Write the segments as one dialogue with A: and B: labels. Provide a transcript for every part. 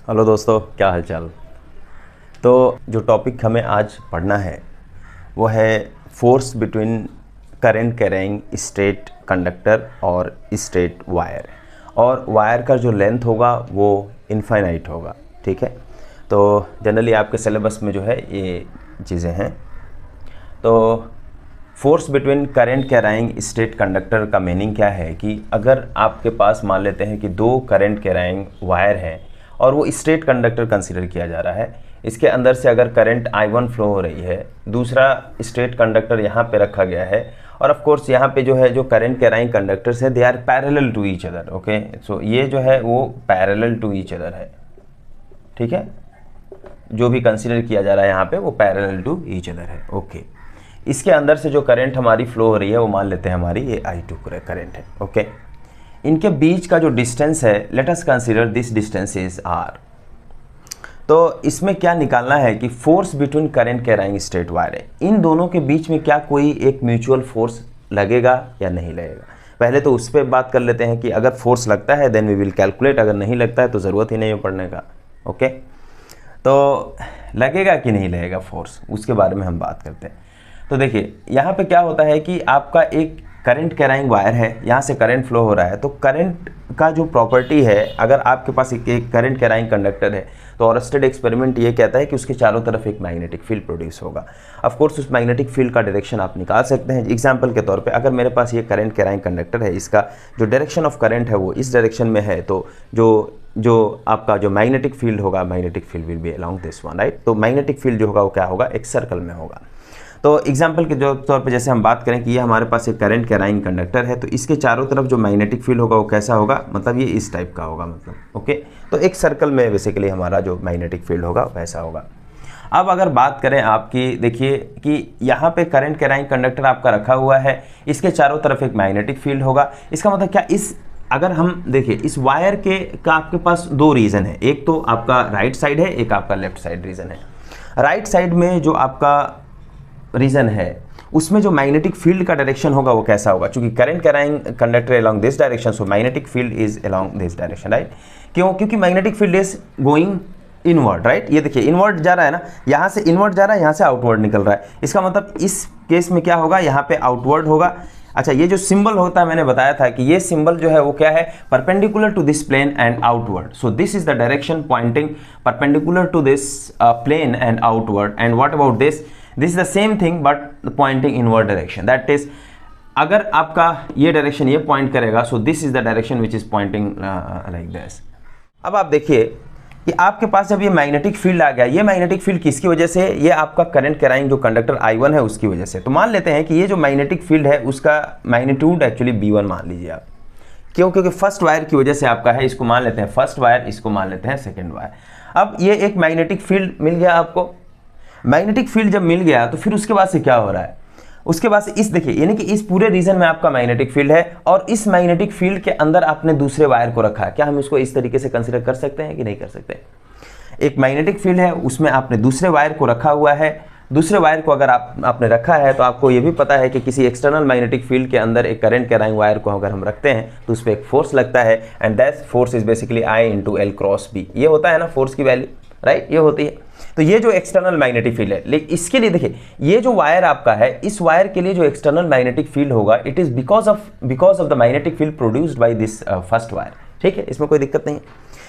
A: Hello दोस्तों, क्या हालचाल। तो जो टॉपिक हमें आज पढ़ना है वो है force between current carrying straight conductor और स्ट्रेट वायर। और वायर का जो लेंथ होगा वो इनफाइनाइट होगा। ठीक है, तो जनरली आपके सिलेबस में जो है ये चीज़ें हैं। तो force between current carrying straight conductor का मीनिंग क्या है कि अगर आपके पास मान लेते हैं कि दो करंट कैरिंग वायर हैं और वो स्ट्रेट कंडक्टर कंसीडर किया जा रहा है, इसके अंदर से अगर करंट I1 फ्लो हो रही है, दूसरा स्ट्रेट कंडक्टर यहाँ पे रखा गया है और ऑफ कोर्स यहाँ पे जो है जो करंट कैरिंग कंडक्टर्स है they are parallel to each other. Okay, so ये जो है वो पैरेलल टू ईच अदर है। ठीक है, जो भी कंसीडर किया जा रहा है यहाँ पे वो पैरेलल टू ईच अदर है। ओके, इसके अंदर से जो करंट हमारी फ्लो हो रही है वो मान लेते हैं हमारी ये I2 करंट है। ओके, इनके बीच का जो डिस्टेंस है, let us consider this distance is R। तो इसमें क्या निकालना है कि force between current carrying straight wire है, इन दोनों के बीच में क्या कोई एक म्यूचुअल फोर्स लगेगा या नहीं लगेगा। पहले तो उस पर बात कर लेते हैं कि अगर फोर्स लगता है देन वी विल कैलकुलेट, अगर नहीं लगता है तो ज़रूरत ही नहीं है पढ़ने का। ओके, तो लगेगा कि नहीं लगेगा फोर्स, उसके बारे में हम बात करते हैं। तो देखिए यहाँ पे क्या होता है कि आपका एक करंट कैरिंग वायर है, यहाँ से करंट फ्लो हो रहा है, तो करंट का जो प्रॉपर्टी है, अगर आपके पास एक करंट कैरिंग कंडक्टर है तो ऑरस्टेड एक्सपेरिमेंट ये कहता है कि उसके चारों तरफ एक मैग्नेटिक फील्ड प्रोड्यूस होगा। ऑफ कोर्स उस मैग्नेटिक फील्ड का डायरेक्शन आप निकाल सकते हैं। एग्जांपल के तौर पे अगर मेरे पास ये करंट कैरिंग कंडक्टर है, इसका जो डायरेक्शन ऑफ करंट है वो इस डायरेक्शन में है, तो जो आपका जो मैग्नेटिक फील्ड होगा, magnetic field will be along this one, right. तो मैग्नेटिक फील्ड जो होगा वो क्या होगा, एक सर्कल में होगा। तो एग्जाम्पल के तौर पे जैसे हम बात करें कि ये हमारे पास एक करंट कैरिंग कंडक्टर है, तो इसके चारों तरफ जो मैग्नेटिक फील्ड होगा वो कैसा होगा, मतलब ये इस टाइप का होगा, मतलब ओके। तो एक सर्कल में बेसिकली हमारा जो मैग्नेटिक फील्ड होगा वैसा होगा। अब अगर बात करें आपकी, देखिए कि यहाँ पे करंट कैरिंग कंडक्टर आपका रखा हुआ है, इसके चारों तरफ एक मैग्नेटिक फील्ड होगा। इसका मतलब क्या, इस अगर हम देखिए इस वायर के का आपके पास दो रीज़न है, एक तो आपका राइट साइड है, एक आपका लेफ्ट साइड रीज़न है। राइट साइड में जो आपका रीजन है उसमें जो मैग्नेटिक फील्ड का डायरेक्शन होगा वो कैसा होगा, क्योंकि current carrying conductor along this direction, so magnetic field is along this direction, right. क्यों, क्योंकि magnetic field is going inward, right. ये देखिए इनवर्ड जा रहा है ना, यहाँ से इनवर्ड जा रहा है, यहाँ से आउटवर्ड निकल रहा है। इसका मतलब इस केस में क्या होगा, यहाँ पे आउटवर्ड होगा। अच्छा, ये जो सिंबल होता है मैंने बताया था कि ये सिंबल जो है वो क्या है, perpendicular to this plane and outward. So this is the direction pointing perpendicular to this plane and outward. And what about this is the same thing but pointing inward direction, that is अगर आपका ये direction ये point करेगा, so this is the direction which is pointing like this। अब आप देखिए कि आपके पास जब ये मैग्नेटिक फील्ड आ गया, ये मैग्नेटिक फील्ड किसकी वजह से, ये आपका करंट कैरिंग जो कंडक्टर I1 है उसकी वजह से। तो मान लेते हैं कि ये जो मैग्नेटिक फील्ड है उसका मैग्नीट्यूड एक्चुअली B1 मान लीजिए आप। क्यों, क्योंकि फर्स्ट वायर की वजह से आपका है, इसको मान लेते हैं फर्स्ट वायर, इसको मान लेते हैं सेकेंड वायर। अब ये एक मैग्नेटिक फील्ड मिल गया आपको। मैग्नेटिक फील्ड जब मिल गया तो फिर उसके बाद से क्या हो रहा है, उसके बाद से इस देखिए यानी कि इस पूरे रीजन में आपका मैग्नेटिक फील्ड है और इस मैग्नेटिक फील्ड के अंदर आपने दूसरे वायर को रखा है। क्या हम इसको इस तरीके से कंसीडर कर सकते हैं कि नहीं कर सकते। एक मैग्नेटिक फील्ड है, उसमें आपने दूसरे वायर को रखा हुआ है। दूसरे वायर को अगर आपने रखा है तो आपको ये भी पता है कि किसी एक्सटर्नल मैग्नेटिक फील्ड के अंदर एक करंट कैरिंग वायर को अगर हम रखते हैं तो उस पर एक फोर्स लगता है, and that force is basically I × L × B। ये होता है ना फोर्स की वैल्यू, राइट, ये होती है। तो ये जो एक्सटर्नल मैग्नेटिक फील्ड है, लेकिन इसके लिए देखिए ये जो वायर आपका है, इस वायर के लिए जो एक्सटर्नल मैग्नेटिक फील्ड होगा it is because of the magnetic field produced by this first wire. ठीक है, इसमें कोई दिक्कत नहीं है।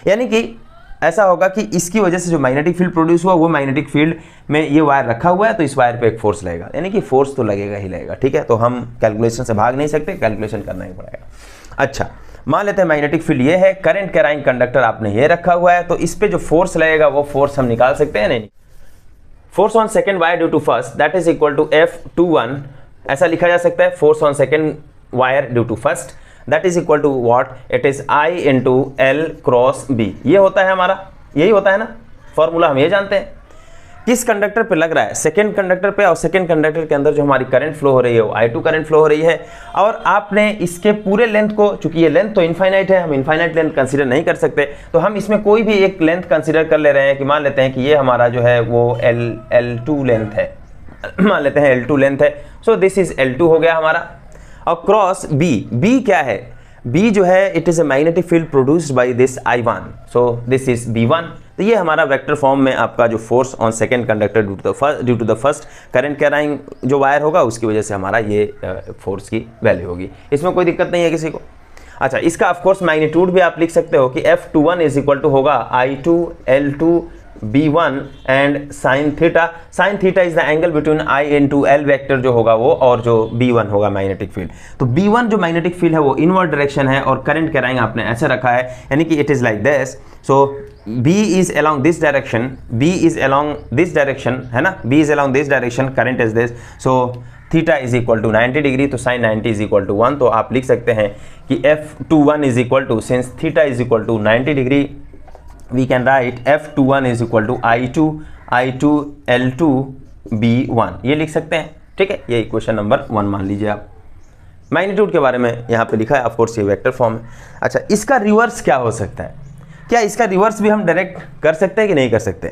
A: यानी कि ऐसा होगा कि इसकी वजह से जो मैग्नेटिक फील्ड प्रोड्यूस हुआ वो मैग्नेटिक फील्ड में ये वायर रखा हुआ है, तो इस वायर पे एक फोर्स लगेगा, यानी कि फोर्स तो लगेगा ही लगेगा। ठीक है, तो हम कैलकुलेशन से भाग नहीं सकते, कैलकुलेशन करना ही पड़ेगा। अच्छा, मान लेते हैं मैग्नेटिक फील्ड ये है, करंट कैरिंग कंडक्टर आपने ये रखा हुआ है, तो इस पे जो फोर्स लगेगा वो फोर्स हम निकाल सकते हैं नहीं। Force on second wire due to first that is equal to F21, ऐसा लिखा जा सकता है। Force on second wire due to first that is equal to what, it is I × L × B। ये होता है हमारा, यही होता है ना फॉर्मूला, हम ये जानते हैं। किस कंडक्टर पे लग रहा है, सेकेंड कंडक्टर पे, और सेकेंड कंडक्टर के अंदर जो हमारी करंट फ्लो हो रही है वो I2 करंट फ्लो हो रही है। और आपने इसके पूरे लेंथ को, चूंकि ये लेंथ तो इनफाइनाइट है, हम इनफाइनाइट लेंथ कंसीडर नहीं कर सकते, तो हम इसमें कोई भी एक लेंथ कंसीडर कर ले रहे हैं कि मान लेते हैं कि ये हमारा जो है वो L2 लेंथ है, मान लेते हैं L2 लेंथ है। सो दिस इज L2 हो गया हमारा। और क्रॉस B क्या है, B जो है it is a magnetic field produced by this I1, so this is B1। तो ये हमारा वेक्टर फॉर्म में आपका जो force on second conductor due to the first current carrying जो वायर होगा उसकी वजह से हमारा ये फोर्स की वैल्यू होगी। इसमें कोई दिक्कत नहीं है किसी को। अच्छा, इसका ऑफकोर्स मैग्नीट्यूड भी आप लिख सकते हो कि F21 इज इक्वल टू होगा I2 L2 B1 and sine theta. Sine theta is the angle between I into L vector जो होगा वो, और जो B1 होगा मैग्नेटिक फील्ड। तो B1 जो मैग्नेटिक फील्ड है वो इनवर्ड डायरेक्शन है और करंट कैरिंग आपने ऐसे रखा है, यानी कि it is like this. So B is along this direction, B is along this direction, है ना, B is along this direction, current is this, so theta is equal to 90 degree, तो sin 90 is equal to 1, तो आप लिख सकते हैं कि F21 is equal to, since theta is equal to 90 degree, we can write F21 is equal to I2 L2 B1, ये लिख सकते हैं। ठीक है, ये इक्वेशन नंबर 1 मान लीजिए आप। मैग्नीट्यूड के बारे में यहाँ पे लिखा है, ऑफ कोर्स ये वेक्टर फॉर्म है। अच्छा, इसका रिवर्स क्या हो सकता है? क्या इसका रिवर्स भी हम डायरेक्ट कर सकते हैं कि नहीं कर सकते?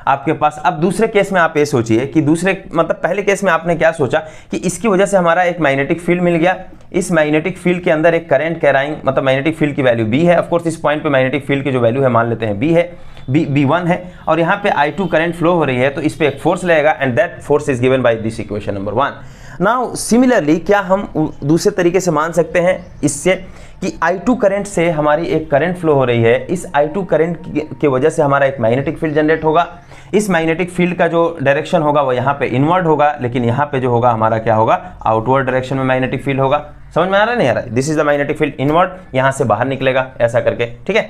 A: आपके पास अब दूसरे केस में आप ये सोचिए कि पहले केस में आपने क्या सोचा कि इसकी वजह से हमारा एक मैग्नेटिक फील्ड मिल गया, इस मैग्नेटिक फील्ड के अंदर एक करंट कैरिंग मैग्नेटिक फील्ड की वैल्यू B है। ऑफ कोर्स इस पॉइंट पे मैग्नेटिक फील्ड की जो वैल्यू है मान लेते हैं B है, B1 है, और यहाँ पे I2 करंट फ्लो हो रही है, तो इस पे एक फोर्स लगेगा and that force is given by this equation number 1। Now similarly क्या हम दूसरे तरीके से मान सकते हैं इससे कि I2 करंट से हमारी एक करंट फ्लो हो रही है, इस I2 करंट की वजह से हमारा एक मैग्नेटिक फील्ड जनरेट होगा। इस मैग्नेटिक फील्ड का जो डायरेक्शन होगा वो यहाँ पे इनवर्ड होगा, लेकिन यहाँ पे जो होगा हमारा क्या होगा, आउटवर्ड डायरेक्शन में मैग्नेटिक फील्ड होगा। समझ में आ रहा है नहीं आ रहा है? This is the magnetic field inward, यहाँ से बाहर निकलेगा ऐसा करके। ठीक है,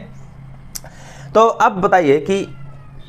A: तो अब बताइए कि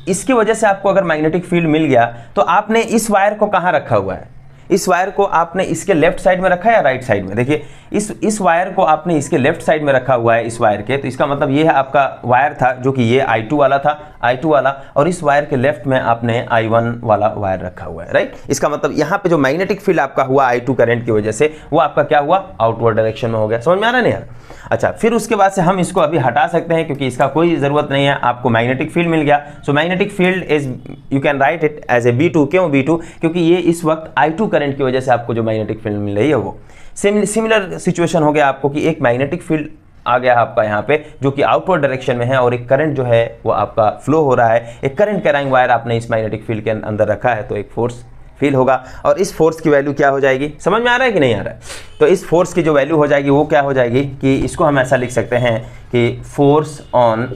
A: इसकी वजह से आपको अगर मैग्नेटिक फील्ड मिल गया तो आपने इस वायर को कहाँ रखा हुआ है? इस वायर को आपने इसके लेफ्ट साइड में रखा है या राइट साइड में? देखिए इस वायर को आपने इसके लेफ्ट साइड में रखा हुआ है, इस वायर के, तो इसका मतलब ये है आपका वायर था जो कि ये I2 वाला था, I2 वाला, और इस वायर के लेफ्ट में आपने I1 वाला वायर रखा हुआ है, राइट। इसका मतलब यहाँ पे जो मैग्नेटिक फील्ड आपका हुआ I2 करंट की वजह से वो आपका क्या हुआ, आउटवर्ड डायरेक्शन में हो गया। समझ में आ रहा है नहीं यार? अच्छा, फिर उसके बाद से हम इसको अभी हटा सकते हैं क्योंकि इसका कोई ज़रूरत नहीं है, आपको मैग्नेटिक फील्ड मिल गया। So magnetic field is, you can write it as a B2। क्यों B2? क्योंकि ये इस वक्त I2 करंट की वजह से आपको जो मैग्नेटिक फील्ड मिल रही है वो सिमिलर सिचुएशन हो गया आपको कि एक मैग्नेटिक फील्ड आ गया आपका यहाँ पे जो कि आउटवर्ड डायरेक्शन में है और एक करंट जो है वो आपका फ्लो हो रहा है, एक करंट कैरिंग वायर आपने इस मैग्नेटिक फील्ड के अंदर रखा है, तो एक फोर्स फील होगा और इस फोर्स की वैल्यू क्या हो जाएगी? समझ में आ रहा है कि नहीं आ रहा है? तो इस फोर्स की जो वैल्यू हो जाएगी वो क्या हो जाएगी कि इसको हम ऐसा लिख सकते हैं कि force on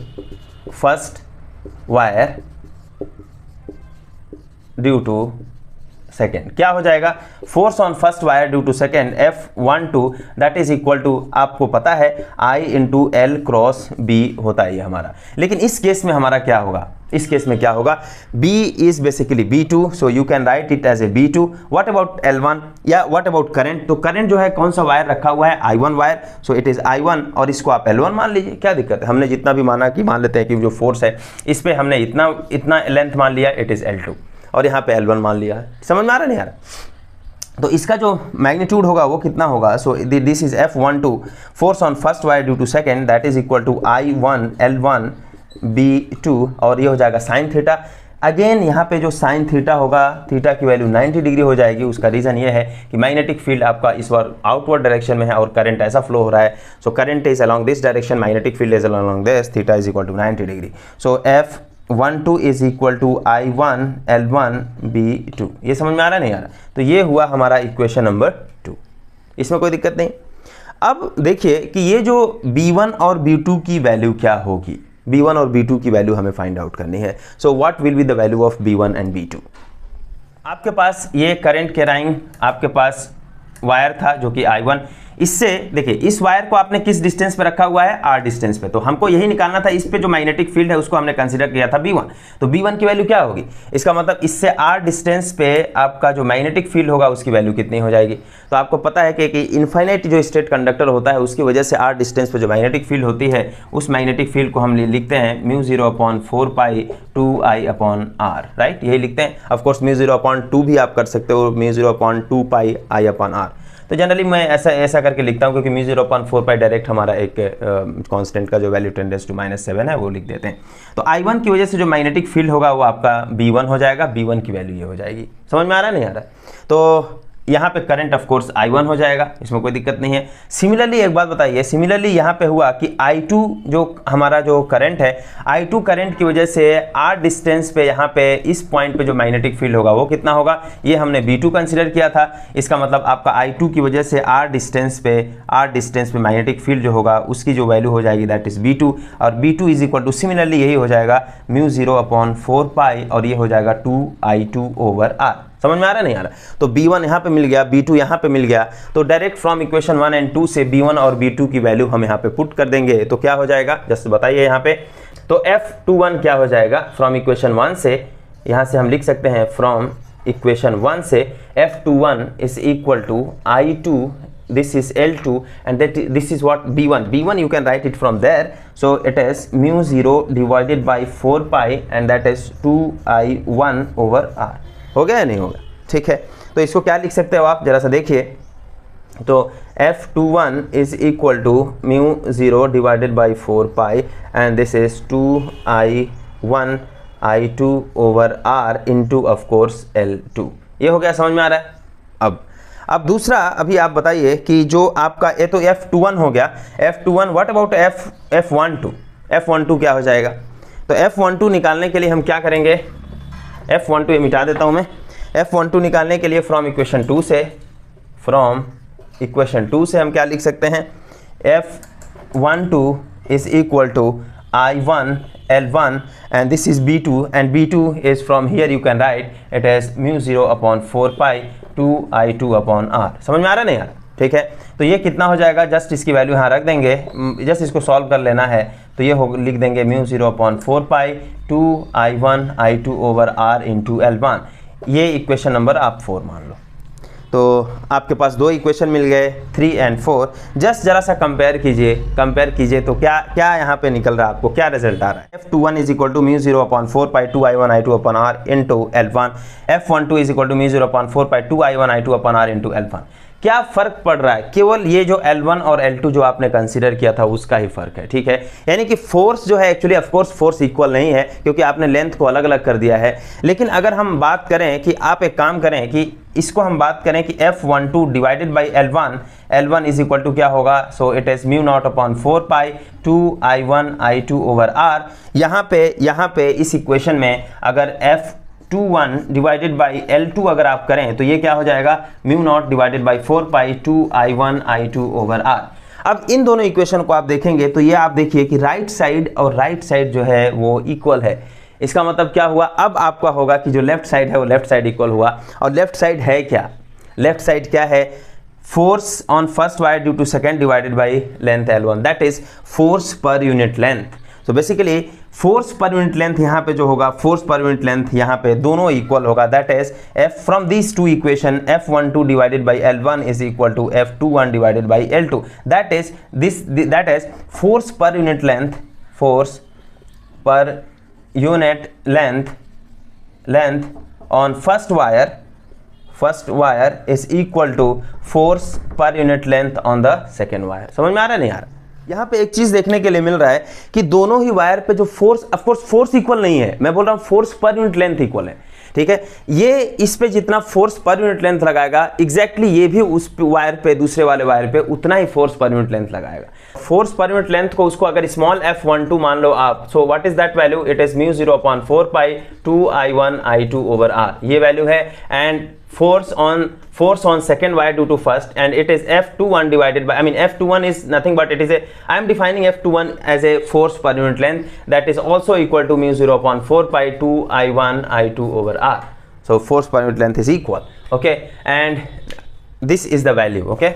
A: first wire due to second. क्या हो जाएगा? Force on first wire due to second F12 that is equal to, आपको पता है I into L cross B होता है ये हमारा। लेकिन इस केस में हमारा क्या होगा? इस केस में क्या होगा? B is basically B2, so you can write it as a B2। What about L1 या व्हाट अबाउट करंट? तो करंट जो है कौन सा वायर रखा हुआ है? I1 wire, so it is I1 और इसको आप L1 मान लीजिए। क्या दिक्कत है? हमने जितना भी माना कि मान लेते हैं कि जो फोर्स है इस पर हमने इतना लेंथ मान लिया, इट इज L2, और यहाँ पे L1 मान लिया है। समझ में आ रहा है नहीं यार? तो इसका जो मैग्नीट्यूड होगा वो कितना होगा? So this is F12 force on first wire due to second that is equal to I1 L1 B2, और ये हो जाएगा साइन थीटा। अगेन यहाँ पे जो साइन थीटा होगा, थीटा की वैल्यू 90 डिग्री हो जाएगी। उसका रीज़न ये है कि मैग्नेटिक फील्ड आपका इस बार आउटवर्ड डायरेक्शन में है और करंट ऐसा फ्लो हो रहा है। So current is along this direction, magnetic field is along this, theta is equal to 90 degree. So F12 is equal to I1 L1 B2। ये समझ में आ रहा है नहीं आ रहा? तो ये हुआ हमारा इक्वेशन नंबर 2, इसमें कोई दिक्कत नहीं। अब देखिए कि ये जो B1 और B2 की वैल्यू क्या होगी, B1 और B2 की वैल्यू हमें फाइंड आउट करनी है। So what will be the value of B1 and B2? आपके पास ये करंट कैरिंग आपके पास वायर था जो कि I1, इससे देखिए इस वायर को आपने किस डिस्टेंस पे रखा हुआ है? R डिस्टेंस पे। तो हमको यही निकालना था, इस पे जो मैग्नेटिक फील्ड है उसको हमने कंसीडर किया था B1। तो B1 की वैल्यू क्या होगी? इसका मतलब इससे R डिस्टेंस पे आपका जो मैग्नेटिक फील्ड होगा उसकी वैल्यू कितनी हो जाएगी? तो आपको पता है कि इनफाइनाइट जो स्टेट कंडक्टर होता है उसकी वजह से R डिस्टेंस पे जो मैग्नेटिक फील्ड होती है उस मैग्नेटिक फील्ड को हम लिखते हैं μ0/4π 2I/R, राइट? यही लिखते हैं। ऑफकोर्स μ0/2 भी आप कर सकते हो, μ0/2π I/R। तो जनरली मैं ऐसा करके लिखता हूँ क्योंकि μ0/4π डायरेक्ट हमारा एक कांस्टेंट का जो वैल्यू 10⁻⁷ है वो लिख देते हैं। तो I1 की वजह से जो मैग्नेटिक फील्ड होगा वो आपका B1 हो जाएगा, B1 की वैल्यू ये हो जाएगी। समझ में आ रहा है नहीं आ रहा? तो यहाँ पे करंट ऑफ कोर्स I1 हो जाएगा, इसमें कोई दिक्कत नहीं है। सिमिलरली एक बात बताइए, सिमिलरली यहाँ पे हुआ कि I2 जो हमारा जो करंट है, I2 करंट की वजह से R डिस्टेंस पे यहाँ पे इस पॉइंट पे जो मैग्नेटिक फील्ड होगा वो कितना होगा, ये हमने V2 कंसिडर किया था। इसका मतलब आपका I2 की वजह से R डिस्टेंस पे मैग्नेटिक फील्ड जो होगा उसकी जो वैल्यू हो जाएगी दैट इज V2, और V2 is equal two similarly यही हो जाएगा μ0/4π, और ये हो जाएगा 2I2/R। समझ में आ रहा नहीं आ रहा? तो B1 यहाँ पे मिल गया, B2 यहाँ पे मिल गया, तो डायरेक्ट फ्रॉम इक्वेशन 1 एंड 2 से B1 और B2 की वैल्यू हम यहाँ पे पुट कर देंगे, तो क्या हो जाएगा जस्ट बताइए यहाँ पे। तो F21 क्या हो जाएगा फ्रॉम इक्वेशन 1 से, यहाँ से हम लिख सकते हैं फ्रॉम इक्वेशन 1 से F21 is equal to I2, this is L2, and this is what B1 you can write it from there, so it is μ0 divided by 4π and that is 2I1/R। हो गया या नहीं होगा? ठीक है, तो इसको क्या लिख सकते हो आप जरा सा देखिए। तो F21 is equal to μ0 divided by 4π and this is 2I1I2/R into of course L2। ये हो गया, समझ में आ रहा है? अब दूसरा, अभी आप बताइए कि जो आपका ये तो F21 हो गया, F21 what about F12? F12 क्या हो जाएगा? तो F12 निकालने के लिए हम क्या करेंगे, F12 ये मिटा देता हूँ मैं। F12 निकालने के लिए फ्रॉम इक्वेशन 2 से हम क्या लिख सकते हैं, F12 is equal to I1 L1 and this is B2 and B2 is from here you can write it as μ0/4π 2I2/R। समझ में आ रहा नहीं यार? ठीक है, तो ये कितना हो जाएगा, जस्ट इसकी वैल्यू यहाँ रख देंगे, जस्ट इसको सॉल्व कर लेना है, तो ये हो लिख देंगे μ0/4π 2I1I2/R इंटू L1। ये इक्वेशन नंबर आप 4 मान लो। तो आपके पास दो इक्वेशन मिल गए 3 एंड 4। जस्ट जरा सा कंपेयर कीजिए तो क्या यहाँ पे निकल रहा है, आपको क्या रिजल्ट आ रहा है। F21 is equal to μ0/4π 2I1I2/R into L1, F12 is equal to μ0/4π 2I1I2/R into L1। क्या फर्क पड़ रहा है, केवल ये जो L1 और L2 जो आपने कंसीडर किया था उसका ही फर्क है। ठीक है, यानी कि फोर्स जो है actually of course force equal नहीं है क्योंकि आपने लेंथ को अलग अलग कर दिया है। लेकिन अगर हम बात करें कि आप एक काम करें कि इसको हम बात करें कि F12 divided by L1 is equal to क्या होगा, सो इट इज μ0/4π 2I1I2/R। यहाँ पे इस इक्वेशन में अगर F21 डिवाइडेड बाई L2 अगर आप करें तो ये क्या हो जाएगा, μ0 डिवाइडेड बाई 4π 2I1I2/R। अब इन दोनों इक्वेशन को आप देखेंगे तो ये आप देखिए कि राइट साइड और राइट साइड जो है वो इक्वल है। इसका मतलब क्या हुआ, अब आपका होगा कि जो लेफ्ट साइड है वो लेफ्ट साइड इक्वल हुआ। और लेफ्ट साइड है क्या, लेफ्ट साइड क्या है, force on first wire due to second divided by length L1, that is force per unit length. तो basically force per unit length यहाँ पे जो होगा, फोर्स पर यूनिट लेंथ यहाँ पे दोनों इक्वल होगा, that is F from this two equation F12 divided by L1 is equal to F21 divided by L2, that is force per unit length, force per unit length on first wire is equal to force per unit length on the second wire. समझ में आ रहा है नहीं आ रहा? यहाँ पे एक चीज देखने के लिए मिल रहा है कि दोनों ही वायर पे जो force, of course force equal नहीं है, मैं बोल रहा हूँ force per unit length equal है। ठीक है, ये इस पे जितना फोर्स पर यूनिट लेंथ लगाएगा एग्जैक्टली ये भी उस वायर पे, दूसरे वाले वायर पे उतना ही फोर्स पर यूनिट लेंथ लगाएगा। फोर्स पर यूनिट लेंथ को उसको अगर स्मॉल f12 मान लो आप, so what is that value, it is μ0/4π 2I1I2/R ये वैल्यू है। And force on second wire due to first, and it is F21 divided by, I mean F21 is nothing but it is I am defining F21 as a force per unit length that is also equal to μ0/4π 2I1I2/R. So force per unit length is equal, okay, and this is the value, okay।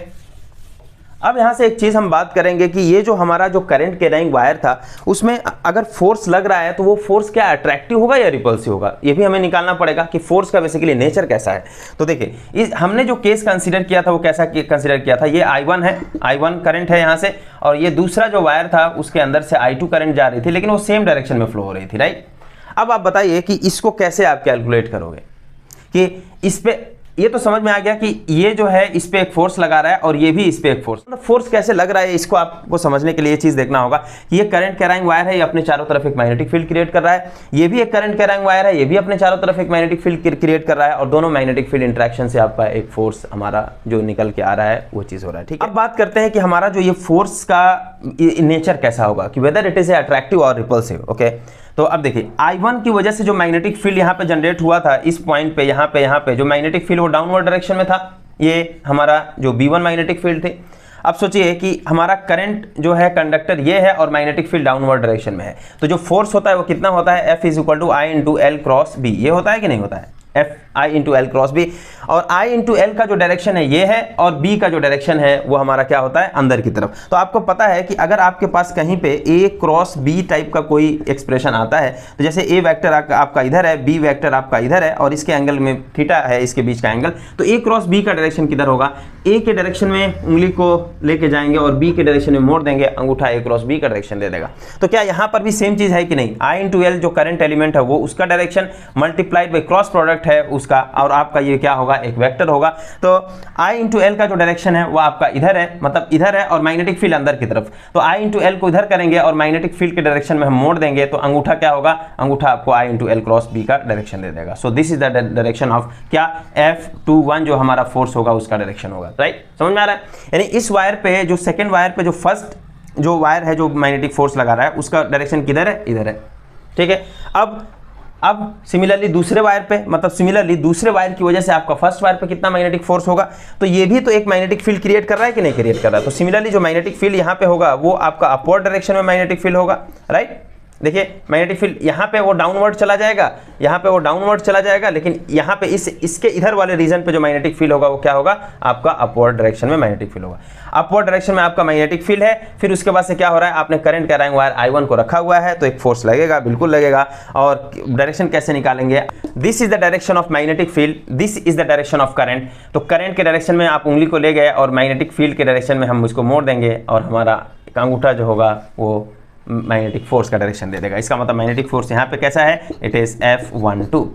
A: अब यहाँ से एक चीज़ हम बात करेंगे कि ये जो हमारा जो करंट कैरिंग वायर था उसमें अगर फोर्स लग रहा है तो वो फोर्स क्या अट्रैक्टिव होगा या रिपल्सिव होगा, ये भी हमें निकालना पड़ेगा कि फोर्स का बेसिकली नेचर कैसा है। तो देखिए हमने जो केस कंसीडर किया था वो कैसा कंसीडर किया था, ये I1 है, I1 करंट है यहाँ से, और ये दूसरा जो वायर था उसके अंदर से I2 करंट जा रही थी लेकिन वो सेम डायरेक्शन में फ्लो हो रही थी, राइट। अब आप बताइए कि इसको कैसे आप कैलकुलेट करोगे कि ये तो समझ में आ गया कि ये जो है इस पे एक फोर्स लगा रहा है और ये भी इस पे एक फोर्स, मतलब फोर्स कैसे लग रहा है इसको आपको समझने के लिए ये चीज देखना होगा कि ये करंट कैरिंग वायर है, ये अपने चारों तरफ एक मैग्नेटिक फील्ड क्रिएट कर रहा है, ये भी एक करंट कैरिंग वायर है, ये भी अपने चारों तरफ एक मैग्नेटिक फील्ड क्रिएट कर रहा है, और दोनों मैग्नेटिक फील्ड इंटरेक्शन से आपका एक फोर्स हमारा जो निकल के आ रहा है वो चीज हो रहा है। ठीक है, अब बात करते हैं कि हमारा जो ये फोर्स का नेचर कैसा होगा, कि वेदर इट इज अट्रैक्टिव और रिपल्सिव। ओके, तो अब देखिए I1 की वजह से जो मैग्नेटिक फील्ड यहाँ पे जनरेट हुआ था इस पॉइंट पे, यहाँ पे जो मैग्नेटिक फील्ड वो डाउनवर्ड डायरेक्शन में था, ये हमारा जो B1 मैग्नेटिक फील्ड थे। अब सोचिए कि हमारा करंट जो है कंडक्टर ये है और मैग्नेटिक फील्ड डाउनवर्ड डायरेक्शन में है, तो जो फोर्स होता है वो कितना होता है, F is equal to I into L cross B. ये होता है कि नहीं होता है, F I into L cross B, और I इंटू एल का जो डायरेक्शन है ये है और B का जो डायरेक्शन है वो हमारा क्या होता है, अंदर की तरफ। तो आपको पता है कि अगर आपके पास कहीं पे A क्रॉस B टाइप का कोई एक्सप्रेशन आता है, तो जैसे A वेक्टर आपका इधर है, B वेक्टर आपका इधर है, और इसके एंगल में थीटा है इसके बीच का एंगल, तो A क्रॉस B का डायरेक्शन किधर होगा, A के डायरेक्शन में उंगली को लेके जाएंगे और B के डायरेक्शन में मोड़ देंगे, अंगूठा A क्रॉस B का डायरेक्शन दे देगा। तो क्या यहाँ पर भी सेम चीज है कि नहीं, I इंटू एल जो करंट एलिमेंट है वो उसका direction multiplied by cross product है उसका, और आपका ये क्या होगा, एक वेक्टर होगा। तो I इंटू एल का जो डायरेक्शन है वो आपका इधर है, मतलब इधर है, और मैग्नेटिक फील्ड अंदर की तरफ, तो I इंटू एल को इधर करेंगे और मैग्नेटिक फील्ड के डायरेक्शन में हम मोड़ देंगे, तो अंगूठा क्या होगा, अंगूठा आपको I into L cross B का डायरेक्शन दे देगा। सो this is the direction of क्या, F21 जो हमारा फोर्स होगा उसका डायरेक्शन होगा। राइट, समझ में आ रहा है। यानी इस वायर पे, जो सेकेंड वायर पे जो फर्स्ट जो वायर है जो मैग्नेटिक फोर्स लगा रहा है उसका डायरेक्शन किधर है, इधर है। ठीक है, अब सिमिलरली दूसरे वायर पे, मतलब सिमिलरली दूसरे वायर की वजह से आपका फर्स्ट वायर पे कितना मैग्नेटिक फोर्स होगा, तो ये भी तो एक मैग्नेटिक फील्ड क्रिएट कर रहा है कि नहीं क्रिएट कर रहा है। तो सिमिलरली जो मैग्नेटिक फील्ड यहाँ पे होगा वो आपका अपवर्ड डायरेक्शन में मैग्नेटिक फील्ड होगा। राइट, देखिए मैग्नेटिक फील्ड यहाँ पे वो डाउनवर्ड चला जाएगा, यहाँ पे वो डाउनवर्ड चला जाएगा, लेकिन यहाँ पे इसके इधर वाले रीजन पे जो मैग्नेटिक फील्ड होगा वो क्या होगा, आपका अपवर्ड डायरेक्शन में मैग्नेटिक फील्ड होगा। अपवर्ड डायरेक्शन में आपका मैग्नेटिक फील्ड है, फिर उसके बाद से क्या हो रहा है, आपने करंट कैरिंग वायर I1 को रखा हुआ है, तो एक फोर्स लगेगा, बिल्कुल लगेगा। और डायरेक्शन कैसे निकालेंगे, this is the direction of magnetic field, this is the direction of current. तो करंट के डायरेक्शन में आप उंगली को ले गए और मैग्नेटिक फील्ड के डायरेक्शन में हम उसको मोड़ देंगे, और हमारा अंगूठा जो होगा वो मैग्नेटिक फोर्स का डायरेक्शन दे देगा। इसका मतलब मैग्नेटिक फोर्स यहाँ पे कैसा है, it is F12।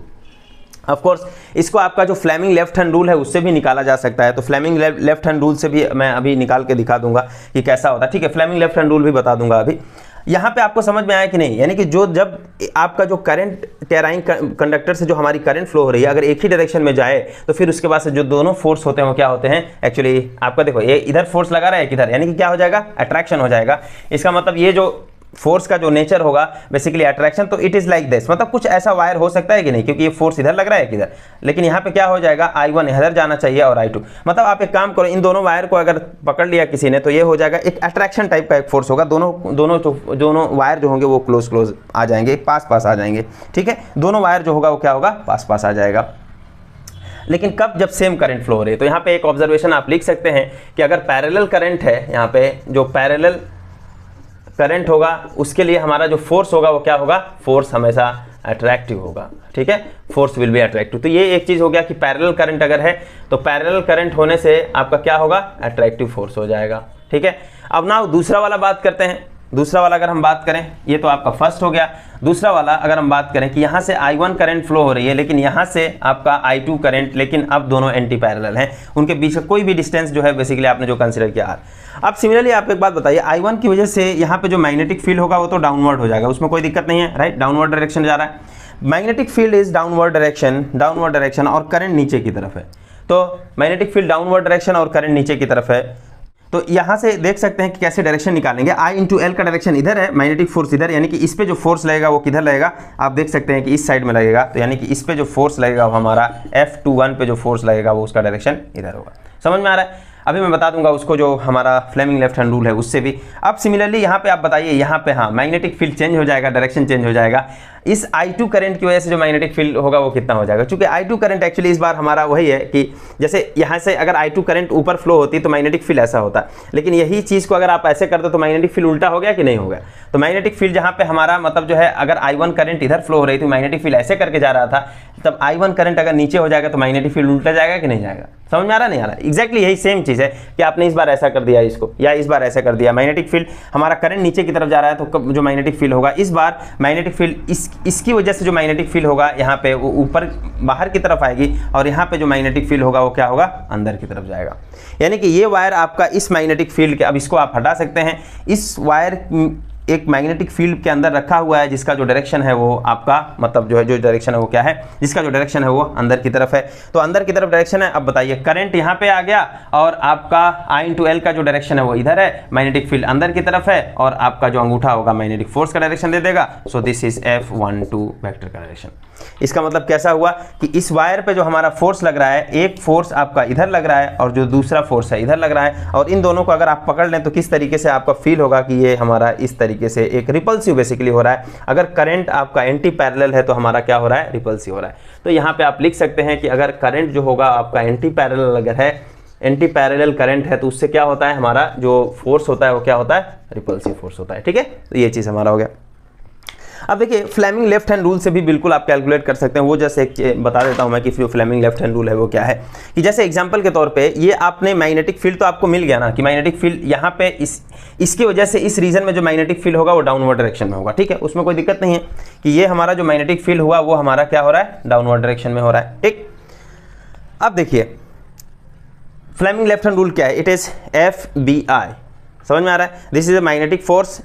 A: Of course इसको आपका जो फ्लेमिंग लेफ्ट हैंड रूल है उससे भी निकाला जा सकता है, तो फ्लेमिंग लेफ्ट हैंड रूल से भी मैं अभी निकाल के दिखा दूंगा कि कैसा होता है। ठीक है, फ्लेमिंग लेफ्ट हैंड रूल भी बता दूंगा अभी। यहाँ पे आपको समझ में आया कि नहीं, यानी कि जब आपका जो करंट कैरिंग कंडक्टर से जो हमारी करंट फ्लो हो रही है अगर एक ही डायरेक्शन में जाए, तो फिर उसके बाद से जो दोनों फोर्स होते हैं वो क्या होते हैं, एक्चुअली आपका देखो ये इधर फोर्स लगा रहा है किधर, यानी कि क्या हो जाएगा, अट्रैक्शन हो जाएगा। इसका मतलब ये जो फोर्स का जो नेचर होगा बेसिकली अट्रैक्शन, तो इट इज लाइक दिस, मतलब कुछ ऐसा वायर हो सकता है कि नहीं, क्योंकि ये फोर्स इधर लग रहा है किधर, लेकिन यहाँ पे क्या हो जाएगा, I1 इधर जाना चाहिए और I2, मतलब आप एक काम करो, इन दोनों वायर को अगर पकड़ लिया किसी ने तो ये हो जाएगा एक अट्रैक्शन टाइप का एक फोर्स होगा, दोनों वायर जो होंगे वो क्लोज आ जाएंगे, पास आ जाएंगे। ठीक है, दोनों वायर जो होगा वो क्या होगा, पास आ जाएगा। लेकिन कब, जब सेम करंट फ्लो हो रही है। तो यहाँ पे एक ऑब्जर्वेशन आप लिख सकते हैं कि अगर पैरेलल करंट है, यहाँ पे जो पैरेलल करंट होगा उसके लिए हमारा जो फोर्स होगा वो क्या होगा, फोर्स हमेशा अट्रैक्टिव होगा। ठीक है, फोर्स विल बी अट्रैक्टिव। तो ये एक चीज हो गया कि पैरेलल करंट अगर है तो पैरेलल करंट होने से आपका क्या होगा, अट्रैक्टिव फोर्स हो जाएगा। ठीक है, अब ना दूसरा वाला बात करते हैं। दूसरा वाला अगर हम बात करें, ये तो आपका फर्स्ट हो गया। दूसरा वाला अगर हम बात करें कि यहाँ से I1 करंट फ्लो हो रही है, लेकिन यहाँ से आपका I2 करंट, लेकिन अब दोनों एंटी पैरेलल हैं, उनके बीच का कोई भी डिस्टेंस जो है बेसिकली आपने जो कंसीडर किया। अब सिमिलरली आप एक बात बताइए, I1 की वजह से यहाँ पे जो मैग्नेटिक फील्ड होगा वो तो डाउनवर्ड हो जाएगा, उसमें कोई दिक्कत नहीं है। राइट, डाउनवर्ड डायरेक्शन जा रहा है, magnetic field is downward direction और करंट नीचे की तरफ है। तो मैग्नेटिक फील्ड डाउनवर्ड डायरेक्शन और करंट नीचे की तरफ है, तो यहाँ से देख सकते हैं कि कैसे डायरेक्शन निकालेंगे। I इंटू एल का डायरेक्शन इधर है, मैग्नेटिक फोर्स इधर, यानी कि इस पे जो फोर्स लगेगा वो किधर लगेगा, आप देख सकते हैं कि इस साइड में लगेगा, तो यानी कि इस पे जो फोर्स लगेगा वो हमारा F21 पे जो फोर्स लगेगा वो उसका डायरेक्शन इधर होगा। समझ में आ रहा है। अभी मैं बता दूंगा उसको जो हमारा फ्लेमिंग लेफ्ट हैंड रूल है उससे भी। अब सिमिलरली यहाँ पे आप बताइए, यहाँ पे हाँ मैग्नेटिक फील्ड चेंज हो जाएगा, डायरेक्शन चेंज हो जाएगा। इस I2 करंट की वजह से जो मैग्नेटिक फील्ड होगा वो कितना हो जाएगा, क्योंकि I2 करंट एक्चुअली इस बार हमारा वही है कि जैसे यहाँ से अगर I2 करंट ऊपर फ्लो होती तो मैग्नेटिक फील्ड ऐसा होता, लेकिन यही चीज़ को अगर आप ऐसे कर दो तो मैग्नेटिक फील्ड उल्टा हो गया कि नहीं हो गया। तो मैग्नेटिक फील्ड जहाँ पे हमारा मतलब जो है, अगर I1 करंट इधर फ्लो हो रही थी, मैग्नेटिक फील्ड ऐसे करके जा रहा था, तब I1 करंट अगर नीचे हो जाएगा तो मैग्नेटिक फील्ड उल्टा जाएगा कि नहीं जाएगा। समझ में आ रहा नहीं आ रहा। एग्जैक्टली यही सेम चीज़ है कि आपने इस बार ऐसा कर दिया इसको, या इस बार ऐसा कर दिया, मैग्नेटिक फील्ड हमारा करंट नीचे की तरफ जा रहा है, तो जो मैग्नेटिक फील्ड होगा इस बार मैग्नेटिक फील्ड इसकी वजह से जो मैग्नेटिक फील्ड होगा यहाँ पे वो ऊपर बाहर की तरफ आएगी और यहाँ पे जो मैग्नेटिक फील्ड होगा वो क्या होगा, अंदर की तरफ जाएगा। यानी कि ये वायर आपका इस मैग्नेटिक फील्ड के, अब इसको आप हटा सकते हैं, इस वायर एक मैग्नेटिक फील्ड के अंदर रखा हुआ है जिसका जो डायरेक्शन है वो आपका मतलब जो है, जो डायरेक्शन है वो क्या है, जिसका जो डायरेक्शन है वो अंदर की तरफ है। तो अंदर की तरफ डायरेक्शन है। अब बताइए करंट यहाँ पे आ गया और आपका I/L का जो डायरेक्शन है वो इधर है, मैग्नेटिक फील्ड अंदर की तरफ है और आपका जो अंगूठा होगा मैग्नेटिक फोर्स का डायरेक्शन दे देगा। सो दिस इज F12 वेक्टर का डायरेक्शन। इसका मतलब कैसा हुआ कि इस वायर पे जो हमारा फोर्स लग रहा है, एक फोर्स आपका इधर लग रहा है और जो दूसरा फोर्स है इधर लग रहा है, और इन दोनों को अगर आप पकड़ लें तो किस तरीके से आपका फील होगा कि ये हमारा इस तरीके से एक रिपल्सिव बेसिकली हो रहा है। अगर करंट आपका एंटी पैरेलल है तो हमारा क्या हो रहा है, रिपल्सिव हो रहा है। तो यहाँ पे आप लिख सकते हैं कि अगर करंट जो होगा आपका एंटी पैरेलल अगर है, एंटी पैरेलल करंट है, तो उससे क्या होता है, हमारा जो फोर्स होता है वो क्या होता है, रिपल्सिव फोर्स होता है। ठीक है, तो ये चीज़ हमारा हो गया। अब देखिए फ्लेमिंग लेफ्ट हैंड रूल से भी बिल्कुल आप कैलकुलेट कर सकते हैं। वो जैसे एक बता देता हूं मैं कि जो फ्लेमिंग लेफ्ट हैंड रूल है वो क्या है, कि जैसे एग्जांपल के तौर पे ये आपने मैग्नेटिक फील्ड तो आपको मिल गया ना, कि मैग्नेटिक फील्ड यहाँ पे इसकी वजह से इस रीजन में जो मैग्नेटिक फील्ड होगा वो डाउनवर्ड डायरेक्शन में होगा। ठीक है, उसमें कोई दिक्कत नहीं है कि ये हमारा जो मैग्नेटिक फील्ड हुआ वो हमारा क्या हो रहा है, डाउनवर्ड डायरेक्शन में हो रहा है। ठीक, अब देखिए फ्लेमिंग लेफ्ट हैंड रूल क्या है, इट इज FBI। समझ में आ रहा है, this is a magnetic force,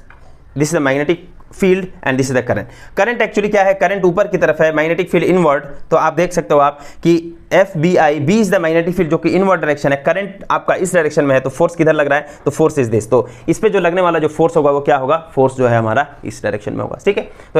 A: this is a magnetic field and this is the current. Current actually क्या है, करंट ऊपर की तरफ है, मैग्नेटिक फील्ड इनवर्ड। तो आप देख सकते हो आप कि FBI, B is the magnetic field जो कि इनवर्ड डायरेक्शन है, करंट आपका इस डायरेक्शन में है, तो फोर्स किधर लग रहा है, तो फोर्स इज दिस। तो इस पे जो लगने वाला जो फोर्स होगा वो क्या होगा, फोर्स जो है हमारा इस डायरेक्शन में होगा। ठीक है, तो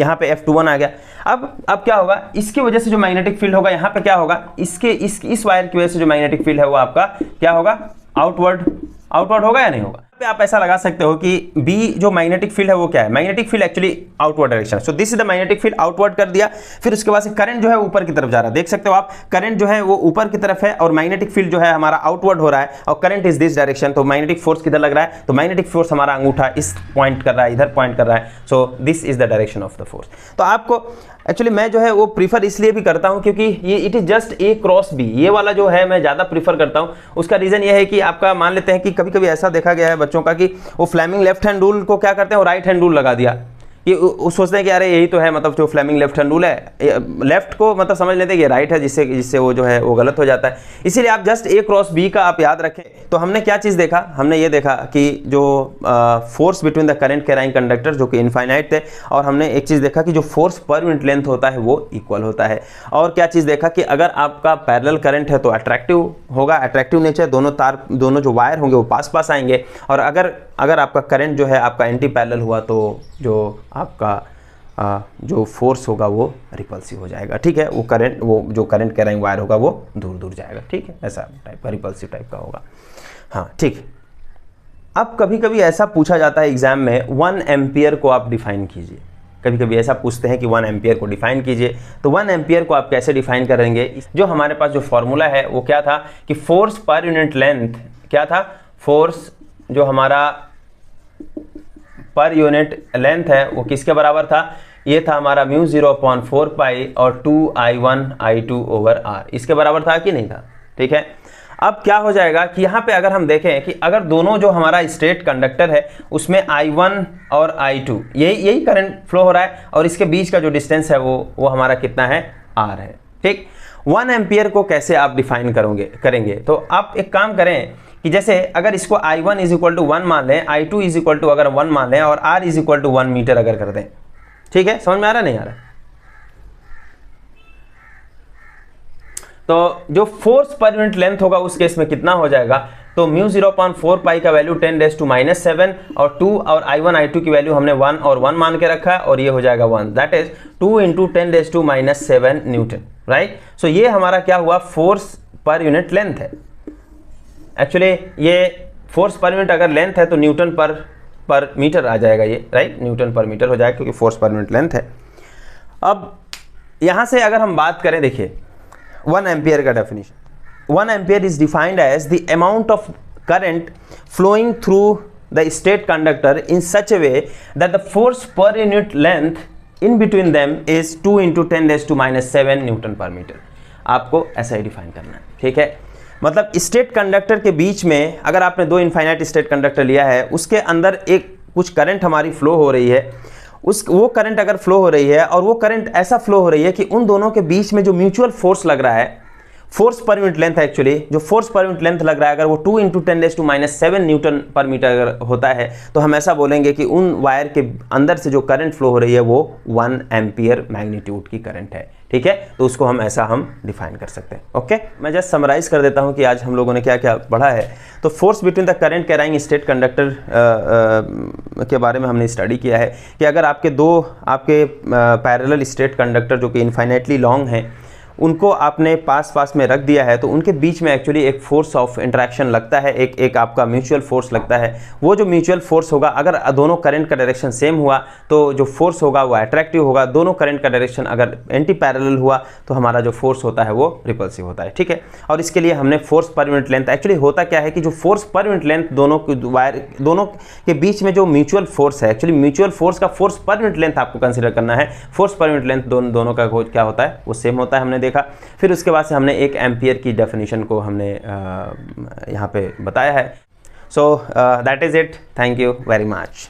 A: यहाँ पे F21 आ गया। अब क्या होगा, इसकी वजह से जो मैग्नेटिक फील्ड होगा यहाँ पे क्या होगा, इस वायर की वजह से जो मैग्नेटिक फील्ड है वो आपका क्या होगा, आउटवर्ड होगा या नहीं होगा। पे आप ऐसा लगा सकते हो कि B जो मैग्नेटिक फील्ड है वो क्या है, magnetic field actually outward direction. So this is the magnetic field, outward कर दिया। फिर उसके बाद से करंट जो है ऊपर की तरफ जा रहा है, देख सकते हो आप, करंट जो है वो ऊपर की तरफ है और मैग्नेटिक फील्ड जो है हमारा आउटवर्ड हो रहा है और करंट इज दिस डायरेक्शन। तो मैग्नेटिक फोर्स किधर लग रहा है, तो मैग्नेटिक फोर्स हमारा अंगूठा इस पॉइंट कर रहा है, इधर पॉइंट कर रहा है। सो this is the direction of the force. तो आपको एक्चुअली मैं जो है वो प्रीफर इसलिए भी करता हूं क्योंकि ये it is just A cross B, ये वाला जो है मैं ज़्यादा प्रीफर करता हूं। उसका रीज़न ये है कि आपका मान लेते हैं कि कभी कभी ऐसा देखा गया है बच्चों का कि वो फ्लेमिंग लेफ्ट हैंड रूल को क्या करते हैं, वो राइट हैंड रूल लगा दिया, कि सोचते हैं कि अरे यही तो है, मतलब जो फ्लेमिंग लेफ्ट हैंड रूल है, लेफ्ट को मतलब समझ लेते हैं कि राइट है, जिससे वो जो है वो गलत हो जाता है। इसीलिए आप जस्ट A क्रॉस B का आप याद रखें। तो हमने क्या चीज़ देखा, हमने ये देखा कि जो force between the current carrying conductor जो कि इनफाइनाइट थे, और हमने एक चीज़ देखा कि जो फोर्स पर यूनिट लेंथ होता है वो इक्वल होता है। और क्या चीज़ देखा कि अगर आपका पैरेलल करंट है तो अट्रैक्टिव होगा, अट्रैक्टिव नेचर, दोनों जो वायर होंगे वो पास आएंगे। और अगर आपका करंट जो है आपका एंटी पैरेलल हुआ तो जो आपका जो फोर्स होगा वो रिपल्सिव हो जाएगा। ठीक है, वो जो करंट कैरिंग वायर होगा वो दूर जाएगा। ठीक है, ऐसा टाइप का रिपल्सिव टाइप का होगा। हाँ ठीक। अब कभी कभी ऐसा पूछा जाता है एग्जाम में 1 एम्पियर को आप डिफाइन कीजिए। कभी कभी ऐसा पूछते हैं कि 1 एम्पियर को डिफाइन कीजिए। तो 1 एम्पियर को आप कैसे डिफाइन करेंगे, जो हमारे पास जो फॉर्मूला है वो क्या था कि फोर्स पर यूनिट लेंथ क्या था, फोर्स जो हमारा पर यूनिट लेंथ है वो किसके बराबर था, ये था हमारा μ0/4 पाई और 2I1I2/r, इसके बराबर था कि नहीं था। ठीक है, अब क्या हो जाएगा कि यहाँ पे अगर हम देखें कि अगर दोनों जो हमारा स्ट्रेट कंडक्टर है उसमें I1 और I2 यही करंट फ्लो हो रहा है और इसके बीच का जो डिस्टेंस है वो हमारा कितना है, R है। ठीक, 1 एम्पियर को कैसे आप डिफाइन करेंगे, तो आप एक काम करें कि जैसे अगर इसको I1 इज इक्वल टू 1 मान लें, I2 इज इक्वल टू अगर 1 मान लें और R is equal to 1 metre अगर कर दें। ठीक है, समझ में आ रहा नहीं आ रहा। तो जो फोर्स पर यूनिट लेंथ होगा उस केस में कितना हो जाएगा, तो μ0/4 पाई का वैल्यू 10⁻⁷ और 2 और I1 I2 की वैल्यू हमने 1 और 1 मान के रखा है और ये हो जाएगा 1, दैट इज 2 × 10⁻⁷ न्यूटन। राइट, सो ये हमारा क्या हुआ, फोर्स पर यूनिट लेंथ है। एक्चुअली ये फोर्स पर यूनिट अगर लेंथ है तो न्यूटन पर मीटर आ जाएगा ये, राइट, न्यूटन पर मीटर हो जाएगा क्योंकि फोर्स पर यूनिट लेंथ है। अब यहाँ से अगर हम बात करें, देखिए 1 एम्पियर का definition, 1 ampere is defined as the amount of current flowing through the straight conductor in such a way that the force per unit length in between them is 2 × 10⁻⁷ newton per metre. आपको ऐसा ही define करना है। ठीक है, मतलब straight conductor के बीच में अगर आपने 2 इनफाइनाइट स्ट्रेट कंडक्टर लिया है, उसके अंदर एक कुछ करंट हमारी फ्लो हो रही है, वो करंट अगर फ्लो हो रही है और वो करंट ऐसा फ्लो हो रही है कि उन दोनों के बीच में जो म्यूचुअल फोर्स लग रहा है, force per unit length actually जो फोर्स पर यूनिट लेंथ लग रहा है, अगर वो 2 × 10⁻⁷ न्यूटन पर मीटर अगर होता है तो हम ऐसा बोलेंगे कि उन वायर के अंदर से जो करंट फ्लो हो रही है वो 1 एम्पियर मैग्नीट्यूड की करंट है। ठीक है, तो उसको हम ऐसा डिफाइन कर सकते हैं। ओके, मैं जस्ट समराइज कर देता हूं कि आज हम लोगों ने क्या क्या पढ़ा है। तो force between the current carrying state conductor के बारे में हमने स्टडी किया है कि अगर आपके पैरेलल स्टेट कंडक्टर जो कि इनफाइनाइटली लॉन्ग हैं, उनको आपने पास में रख दिया है तो उनके बीच में एक्चुअली एक फोर्स ऑफ इंटरेक्शन लगता है, एक आपका म्यूचुअल फोर्स लगता है। वो जो म्यूचुअल फोर्स होगा, अगर दोनों करंट का डायरेक्शन सेम हुआ तो जो फोर्स होगा वो अट्रैक्टिव होगा। दोनों करंट का डायरेक्शन अगर एंटी पैरेलल हुआ तो हमारा जो फोर्स होता है वो रिपल्सिव होता है। ठीक है, और इसके लिए हमने force per unit length, actually होता क्या है कि जो फोर्स पर यूनिट लेंथ दोनों के बीच में जो म्यूचुअल फोर्स है, एक्चुअली म्यूचुअल फोर्स का फोर्स पर यूनिट लेंथ आपको कंसिडर करना है। फोर्स पर यूनिट लेंथ दोनों का क्या होता है, वो सेम होता है, हमने देखा। फिर उसके बाद से हमने 1 एम्पियर की डेफिनेशन को हमने यहाँ पे बताया है। So that is it, thank you very much.